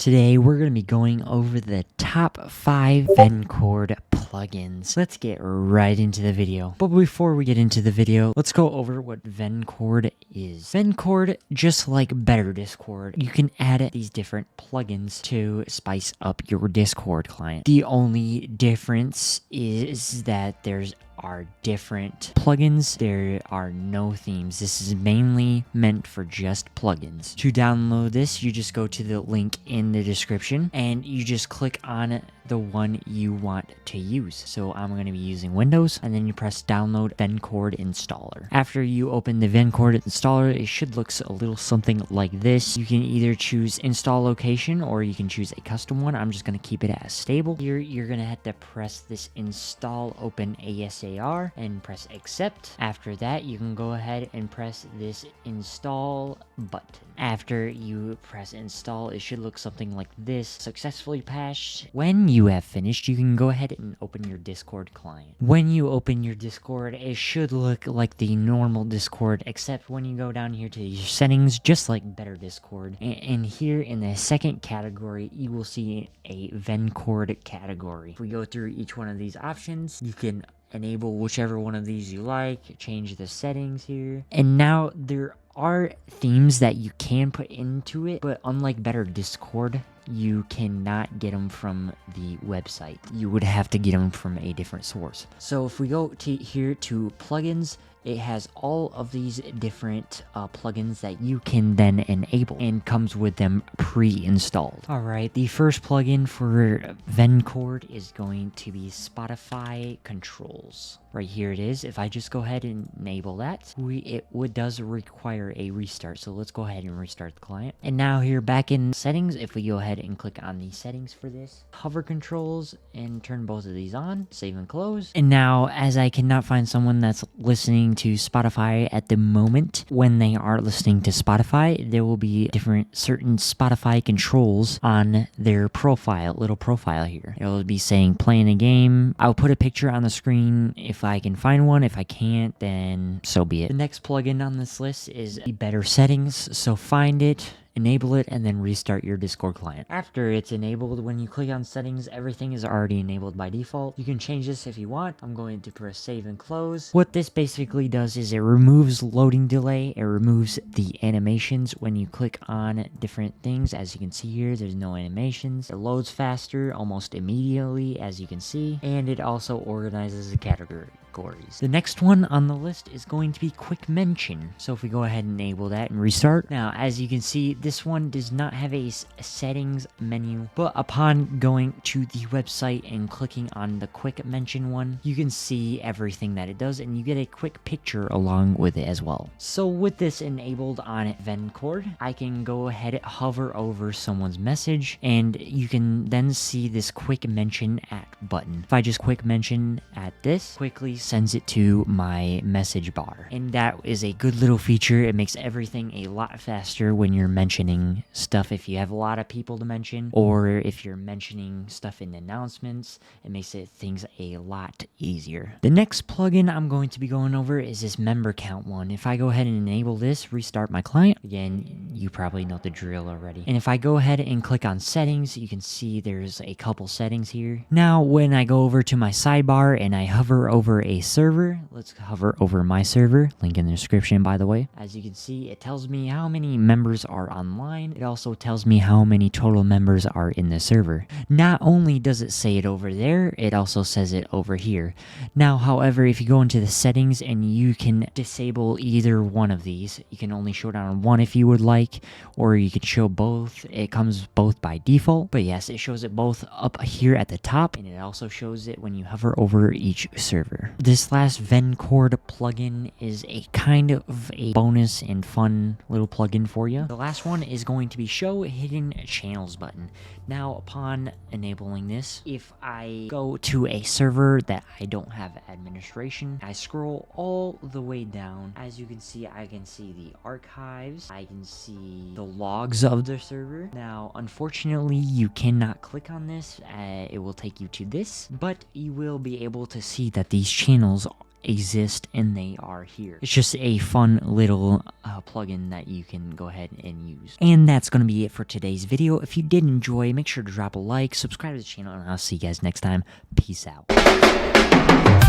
Today we're going to be going over the top 5 Vencord plugins. Let's get right into the video. But before we get into the video, let's go over what Vencord is. Vencord, just like Better Discord, you can add these different plugins to spice up your Discord client. The only difference is that are different plugins. There are no themes. This is mainly meant for just plugins. To download this, you just go to the link in the description and you just click on the one you want to use. So I'm going to be using Windows, and then you press download Vencord installer. After you open the Vencord installer, it should look a little something like this. You can either choose install location or you can choose a custom one. I'm just going to keep it as stable. Here you're going to have to press this install open ASAR and press accept. After that, you can go ahead and press this install button. After you press install, it should look something like this. Successfully patched. When you have finished, you can go ahead and open your Discord client. When you open your Discord, it should look like the normal Discord, except when you go down here to your settings, just like Better Discord. And here in the second category, you will see a Vencord category. If we go through each one of these options, you can enable whichever one of these you like, change the settings here. And now there are themes that you can put into it, but unlike Better Discord, you cannot get them from the website. You would have to get them from a different source. So if we go to here to plugins, it has all of these different plugins that you can then enable and comes with them pre-installed. Alright, the first plugin for Vencord is going to be Spotify Controls. Right here it is. If I just go ahead and enable that, it does require a restart. So let's go ahead and restart the client. And now here back in settings, if we go ahead and click on the settings for this, hover controls and turn both of these on, save and close. And now as I cannot find someone that's listening to Spotify at the moment, when they are listening to Spotify, there will be certain Spotify controls on their little profile here. It will be saying playing a game. I'll put a picture on the screen if I can find one. If I can't, then so be it. The next plugin on this list is Better Settings. So find it, enable it, and then restart your Discord client. After it's enabled, when you click on settings, everything is already enabled by default. You can change this if you want. I'm going to press save and close. What this basically does is it removes loading delay. It removes the animations when you click on different things. As you can see here, there's no animations. It loads faster almost immediately, as you can see, and it also organizes the categories. The next one on the list is going to be quick mention. So if we go ahead and enable that and restart. Now, as you can see, this one does not have a settings menu, but upon going to the website and clicking on the quick mention one, you can see everything that it does, and you get a quick picture along with it as well. So with this enabled on Vencord, I can go ahead and hover over someone's message, and you can then see this quick mention at button. If I just quick mention at this, quickly sends it to my message bar. And that is a good little feature. It makes everything a lot faster when you're mentioning stuff. If you have a lot of people to mention, or if you're mentioning stuff in announcements, it makes things a lot easier. The next plugin I'm going to be going over is this member count one. If I go ahead and enable this, restart my client, again, you probably know the drill already. And if I go ahead and click on settings, you can see there's a couple settings here. Now, when I go over to my sidebar and I hover over a server, let's hover over my server, link in the description by the way. As you can see, it tells me how many members are online. It also tells me how many total members are in the server. Not only does it say it over there, it also says it over here. Now, however, if you go into the settings and you can disable either one of these, you can only show down one if you would like, or you can show both. It comes both by default, but yes, it shows it both up here at the top, and it also shows it when you hover over each server. This last Vencord plugin is a kind of a bonus and fun little plugin for you. The last one is going to be Show Hidden Channels button. Now, upon enabling this, if I go to a server that I don't have administration, I scroll all the way down. As you can see, I can see the archives. I can see the logs of the server. Now, unfortunately, you cannot click on this. It will take you to this, but you will be able to see that these channels exist, and they are here. It's just a fun little plugin that you can go ahead and use. And that's going to be it for today's video. If you did enjoy, make sure to drop a like, subscribe to the channel, and I'll see you guys next time. Peace out.